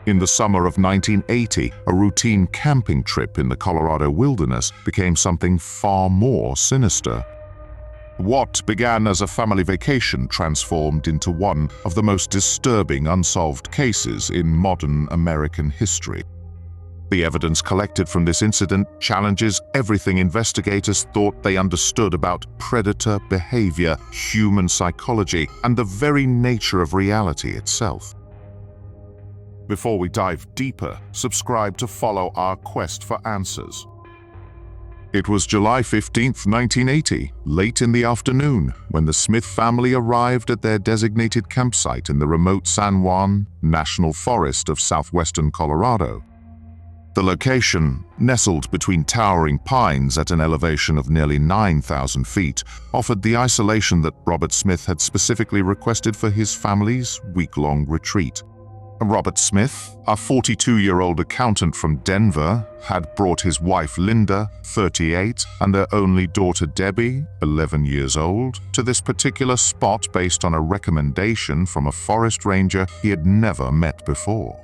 In the summer of 1980, a routine camping trip in the Colorado wilderness became something far more sinister. What began as a family vacation transformed into one of the most disturbing unsolved cases in modern American history. The evidence collected from this incident challenges everything investigators thought they understood about predator behavior, human psychology, and the very nature of reality itself. Before we dive deeper, subscribe to follow our quest for answers. It was July 15, 1980, late in the afternoon, when the Smith family arrived at their designated campsite in the remote San Juan National Forest of southwestern Colorado. The location, nestled between towering pines at an elevation of nearly 9,000 feet, offered the isolation that Robert Smith had specifically requested for his family's week-long retreat. Robert Smith, a 42-year-old accountant from Denver, had brought his wife Linda, 38, and their only daughter Debbie, 11 years old, to this particular spot based on a recommendation from a forest ranger he had never met before.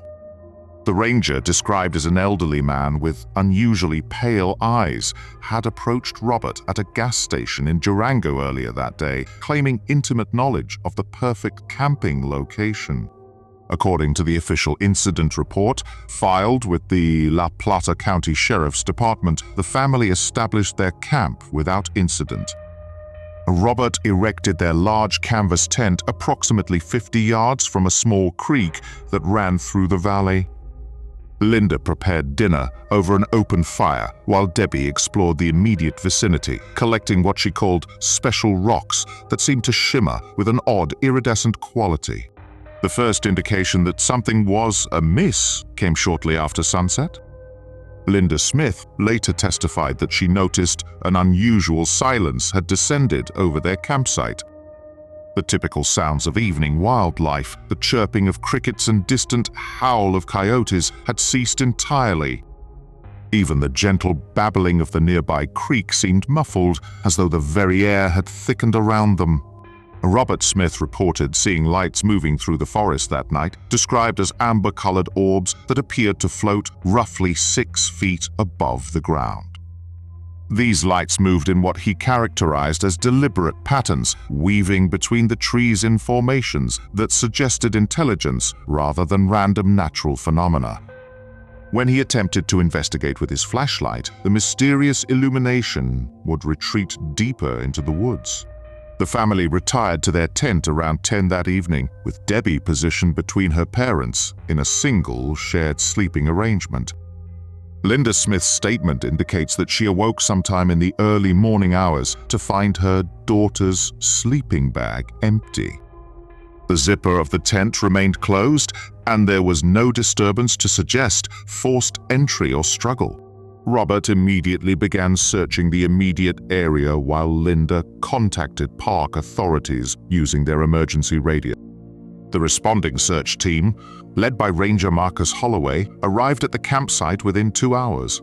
The ranger, described as an elderly man with unusually pale eyes, had approached Robert at a gas station in Durango earlier that day, claiming intimate knowledge of the perfect camping location. According to the official incident report filed with the La Plata County Sheriff's Department, the family established their camp without incident. Robert erected their large canvas tent approximately 50 yards from a small creek that ran through the valley. Linda prepared dinner over an open fire while Debbie explored the immediate vicinity, collecting what she called special rocks that seemed to shimmer with an odd iridescent quality. The first indication that something was amiss came shortly after sunset. Linda Smith later testified that she noticed an unusual silence had descended over their campsite. The typical sounds of evening wildlife, the chirping of crickets and distant howl of coyotes, had ceased entirely. Even the gentle babbling of the nearby creek seemed muffled, as though the very air had thickened around them. Robert Smith reported seeing lights moving through the forest that night, described as amber-colored orbs that appeared to float roughly 6 feet above the ground. These lights moved in what he characterized as deliberate patterns, weaving between the trees in formations that suggested intelligence rather than random natural phenomena. When he attempted to investigate with his flashlight, the mysterious illumination would retreat deeper into the woods. The family retired to their tent around 10 that evening, with Debbie positioned between her parents in a single shared sleeping arrangement. Linda Smith's statement indicates that she awoke sometime in the early morning hours to find her daughter's sleeping bag empty. The zipper of the tent remained closed, and there was no disturbance to suggest forced entry or struggle. Robert immediately began searching the immediate area while Linda contacted park authorities using their emergency radio. The responding search team, led by Ranger Marcus Holloway, arrived at the campsite within 2 hours.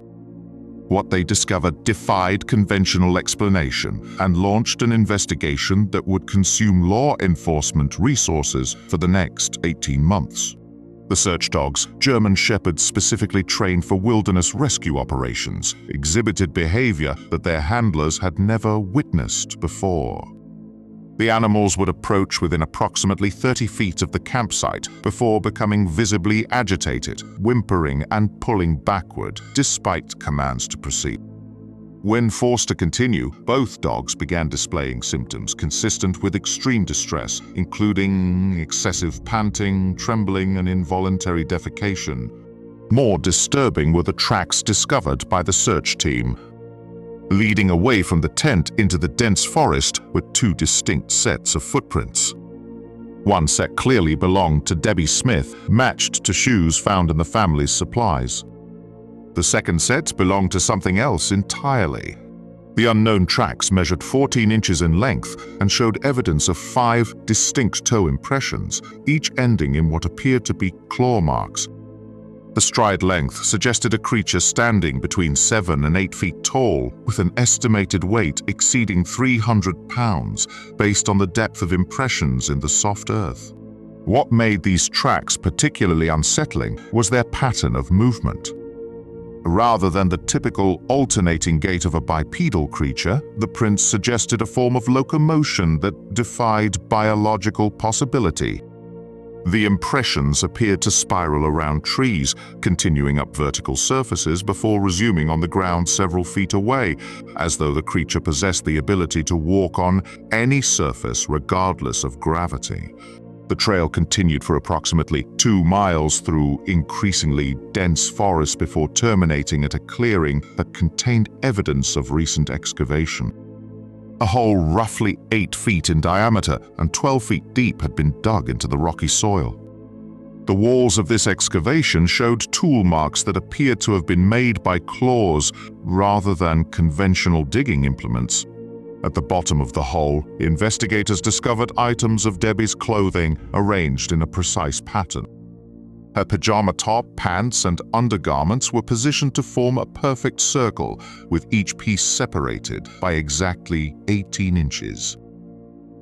What they discovered defied conventional explanation and launched an investigation that would consume law enforcement resources for the next 18 months. The search dogs, German shepherds specifically trained for wilderness rescue operations, exhibited behavior that their handlers had never witnessed before. The animals would approach within approximately 30 feet of the campsite before becoming visibly agitated, whimpering and pulling backward despite commands to proceed. When forced to continue, both dogs began displaying symptoms consistent with extreme distress, including excessive panting, trembling, and involuntary defecation. More disturbing were the tracks discovered by the search team. Leading away from the tent into the dense forest were 2 distinct sets of footprints. One set clearly belonged to Debbie Smith, matched to shoes found in the family's supplies. The second set belonged to something else entirely. The unknown tracks measured 14 inches in length and showed evidence of 5 distinct toe impressions, each ending in what appeared to be claw marks. The stride length suggested a creature standing between 7 and 8 feet tall, with an estimated weight exceeding 300 pounds based on the depth of impressions in the soft earth. What made these tracks particularly unsettling was their pattern of movement. Rather than the typical alternating gait of a bipedal creature, the prints suggested a form of locomotion that defied biological possibility. The impressions appeared to spiral around trees, continuing up vertical surfaces before resuming on the ground several feet away, as though the creature possessed the ability to walk on any surface regardless of gravity. The trail continued for approximately 2 miles through increasingly dense forest before terminating at a clearing that contained evidence of recent excavation. A hole roughly 8 feet in diameter and 12 feet deep had been dug into the rocky soil. The walls of this excavation showed tool marks that appeared to have been made by claws rather than conventional digging implements. At the bottom of the hole, investigators discovered items of Debbie's clothing arranged in a precise pattern. Her pajama top, pants, and undergarments were positioned to form a perfect circle, with each piece separated by exactly 18 inches.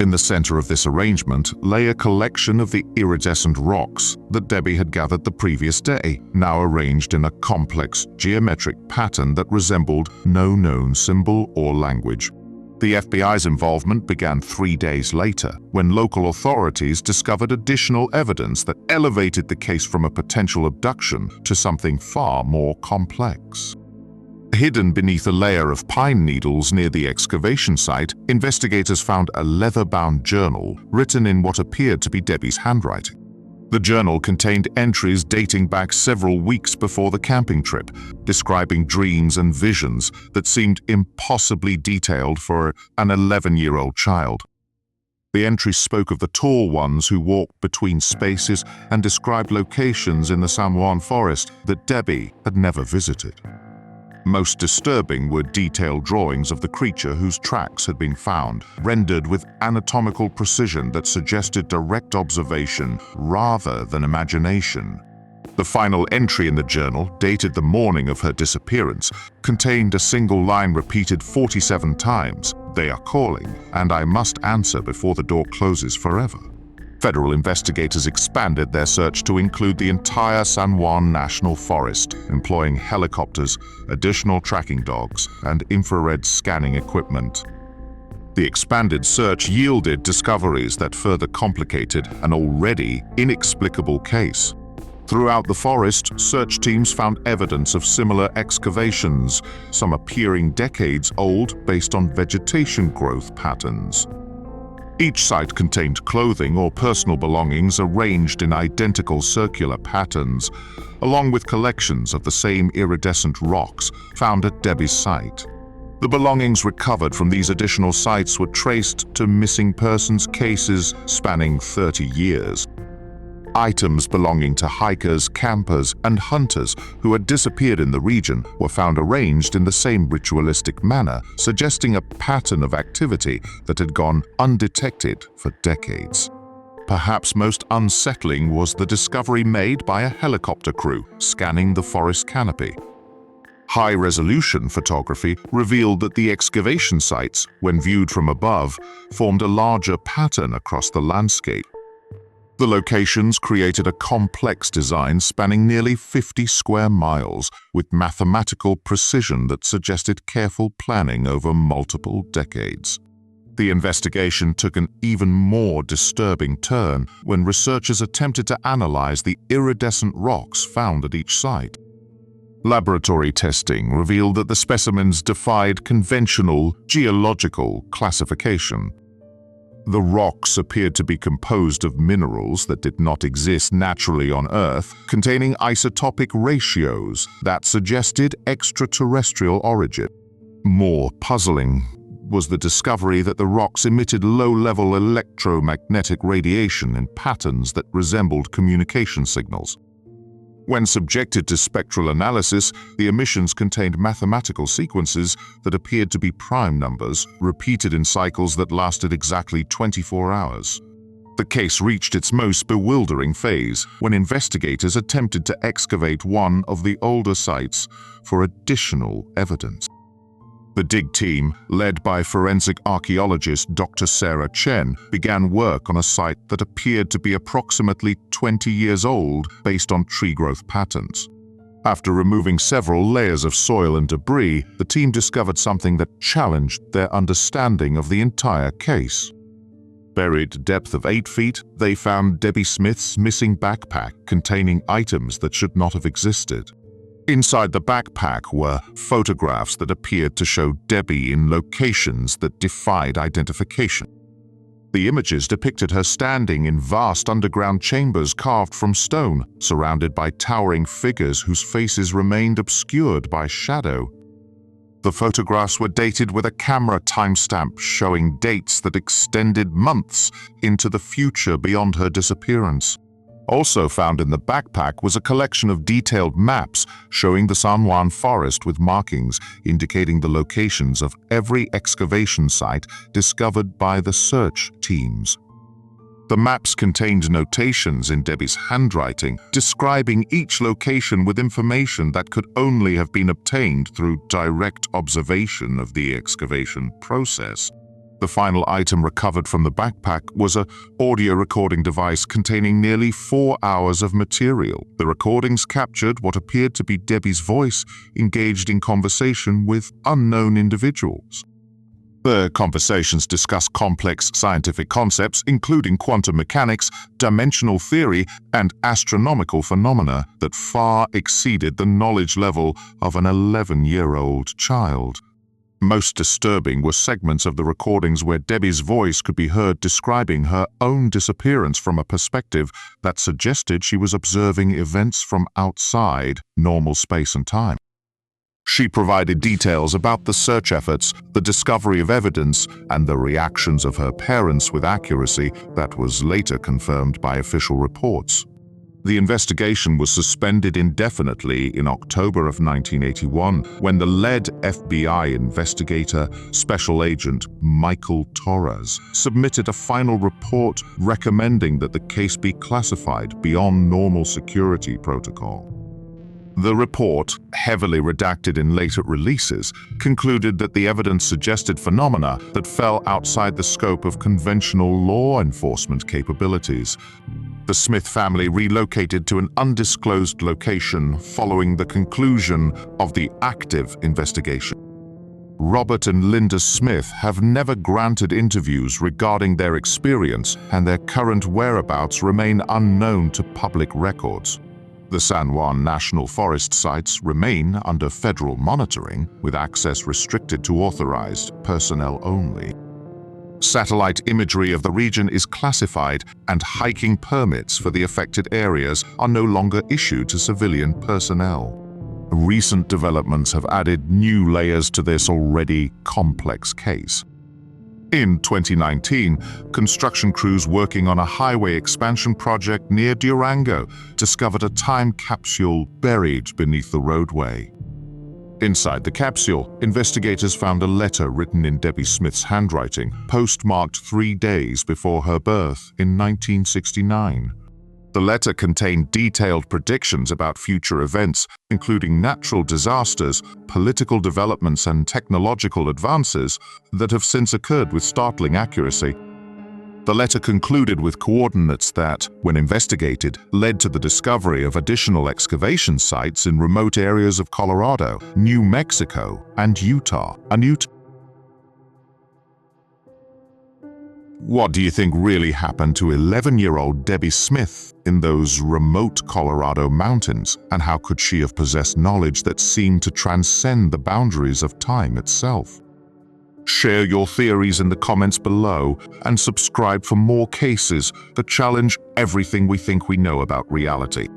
In the center of this arrangement lay a collection of the iridescent rocks that Debbie had gathered the previous day, now arranged in a complex geometric pattern that resembled no known symbol or language. The FBI's involvement began 3 days later, when local authorities discovered additional evidence that elevated the case from a potential abduction to something far more complex. Hidden beneath a layer of pine needles near the excavation site, investigators found a leather-bound journal written in what appeared to be Debbie's handwriting. The journal contained entries dating back several weeks before the camping trip, describing dreams and visions that seemed impossibly detailed for an 11-year-old child. The entries spoke of the tall ones who walked between spaces and described locations in the San Juan forest that Debbie had never visited. Most disturbing were detailed drawings of the creature whose tracks had been found, rendered with anatomical precision that suggested direct observation rather than imagination. The final entry in the journal, dated the morning of her disappearance, contained a single line repeated 47 times: "They are calling, and I must answer before the door closes forever." Federal investigators expanded their search to include the entire San Juan National Forest, employing helicopters, additional tracking dogs, and infrared scanning equipment. The expanded search yielded discoveries that further complicated an already inexplicable case. Throughout the forest, search teams found evidence of similar excavations, some appearing decades old based on vegetation growth patterns. Each site contained clothing or personal belongings arranged in identical circular patterns, along with collections of the same iridescent rocks found at Debbie's site. The belongings recovered from these additional sites were traced to missing persons cases spanning 30 years. Items belonging to hikers, campers, and hunters who had disappeared in the region were found arranged in the same ritualistic manner, suggesting a pattern of activity that had gone undetected for decades. Perhaps most unsettling was the discovery made by a helicopter crew scanning the forest canopy. High-resolution photography revealed that the excavation sites, when viewed from above, formed a larger pattern across the landscape. The locations created a complex design spanning nearly 50 square miles, with mathematical precision that suggested careful planning over multiple decades. The investigation took an even more disturbing turn when researchers attempted to analyze the iridescent rocks found at each site. Laboratory testing revealed that the specimens defied conventional geological classification. The rocks appeared to be composed of minerals that did not exist naturally on Earth, containing isotopic ratios that suggested extraterrestrial origin. More puzzling was the discovery that the rocks emitted low-level electromagnetic radiation in patterns that resembled communication signals. When subjected to spectral analysis, the emissions contained mathematical sequences that appeared to be prime numbers, repeated in cycles that lasted exactly 24 hours. The case reached its most bewildering phase when investigators attempted to excavate one of the older sites for additional evidence. The dig team, led by forensic archaeologist Dr. Sarah Chen, began work on a site that appeared to be approximately 20 years old based on tree growth patterns. After removing several layers of soil and debris, the team discovered something that challenged their understanding of the entire case. Buried a depth of 8 feet, they found Debbie Smith's missing backpack containing items that should not have existed. Inside the backpack were photographs that appeared to show Debbie in locations that defied identification. The images depicted her standing in vast underground chambers carved from stone, surrounded by towering figures whose faces remained obscured by shadow. The photographs were dated with a camera timestamp showing dates that extended months into the future beyond her disappearance. Also found in the backpack was a collection of detailed maps showing the San Juan forest with markings indicating the locations of every excavation site discovered by the search teams. The maps contained notations in Debbie's handwriting describing each location with information that could only have been obtained through direct observation of the excavation process. The final item recovered from the backpack was an audio recording device containing nearly 4 hours of material. The recordings captured what appeared to be Debbie's voice engaged in conversation with unknown individuals. The conversations discussed complex scientific concepts, including quantum mechanics, dimensional theory, and astronomical phenomena that far exceeded the knowledge level of an 11-year-old child. Most disturbing were segments of the recordings where Debbie's voice could be heard describing her own disappearance from a perspective that suggested she was observing events from outside normal space and time. She provided details about the search efforts, the discovery of evidence, and the reactions of her parents with accuracy that was later confirmed by official reports. The investigation was suspended indefinitely in October of 1981 when the lead FBI investigator, Special Agent Michael Torres, submitted a final report recommending that the case be classified beyond normal security protocol. The report, heavily redacted in later releases, concluded that the evidence suggested phenomena that fell outside the scope of conventional law enforcement capabilities. The Smith family relocated to an undisclosed location following the conclusion of the active investigation. Robert and Linda Smith have never granted interviews regarding their experience, and their current whereabouts remain unknown to public records. The San Juan National Forest sites remain under federal monitoring, with access restricted to authorized personnel only. Satellite imagery of the region is classified, and hiking permits for the affected areas are no longer issued to civilian personnel. Recent developments have added new layers to this already complex case. In 2019, construction crews working on a highway expansion project near Durango discovered a time capsule buried beneath the roadway. Inside the capsule, investigators found a letter written in Debbie Smith's handwriting, postmarked 3 days before her birth in 1969. The letter contained detailed predictions about future events, including natural disasters, political developments, and technological advances that have since occurred with startling accuracy. The letter concluded with coordinates that, when investigated, led to the discovery of additional excavation sites in remote areas of Colorado, New Mexico, and Utah. What do you think really happened to 11-year-old Debbie Smith in those remote Colorado mountains, and how could she have possessed knowledge that seemed to transcend the boundaries of time itself? Share your theories in the comments below and subscribe for more cases that challenge everything we think we know about reality.